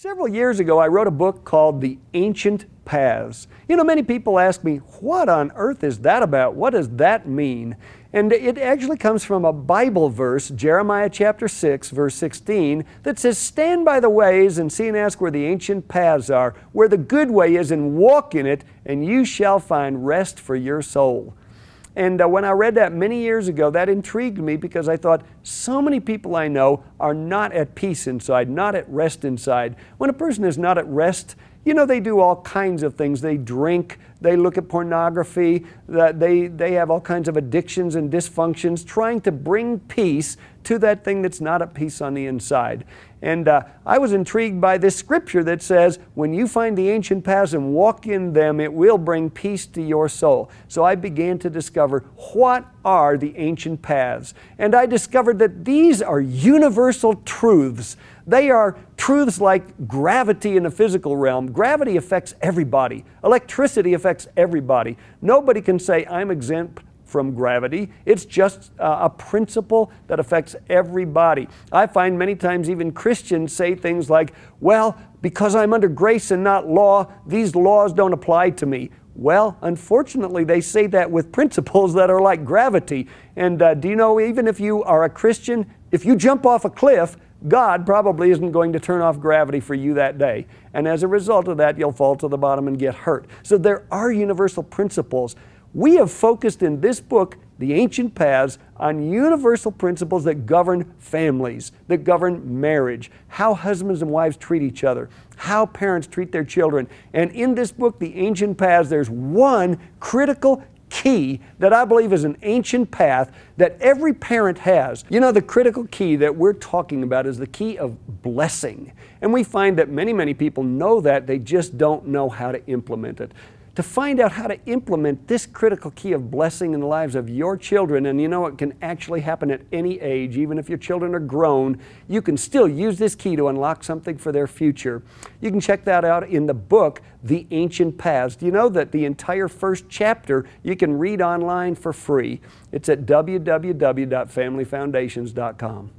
Several years ago, I wrote a book called The Ancient Paths. You know, many people ask me, what on earth is that about? What does that mean? And it actually comes from a Bible verse, Jeremiah chapter 6, verse 16, that says, "Stand by the ways and see and ask where the ancient paths are, where the good way is, and walk in it, and you shall find rest for your soul." And when I read that many years ago, that intrigued me because I thought, so many people I know are not at peace inside, not at rest inside. When a person is not at rest, you know, they do all kinds of things. They drink, they look at pornography, they have all kinds of addictions and dysfunctions, trying to bring peace to that thing that's not at peace on the inside. And I was intrigued by this scripture that says, when you find the ancient paths and walk in them, it will bring peace to your soul. So I began to discover, what are the ancient paths? And I discovered that these are universal truths. They are truths like gravity in the physical realm. Gravity affects everybody. Electricity affects everybody. Nobody can say, I'm exempt from gravity. It's just a principle that affects everybody. I find many times even Christians say things like, well, because I'm under grace and not law, these laws don't apply to me. Well, unfortunately, they say that with principles that are like gravity. And do you know, even if you are a Christian, if you jump off a cliff, God probably isn't going to turn off gravity for you that day. And as a result of that, you'll fall to the bottom and get hurt. So there are universal principles. We have focused in this book, The Ancient Paths, on universal principles that govern families, that govern marriage, how husbands and wives treat each other, how parents treat their children. And in this book, The Ancient Paths, there's one critical key that I believe is an ancient path that every parent has. You know, the critical key that we're talking about is the key of blessing. And we find that many people know that, they just don't know how to implement it. To find out how to implement this critical key of blessing in the lives of your children, and you know it can actually happen at any age, even if your children are grown, you can still use this key to unlock something for their future. You can check that out in the book, The Ancient Paths. Do you know that the entire first chapter you can read online for free? It's at www.familyfoundations.com.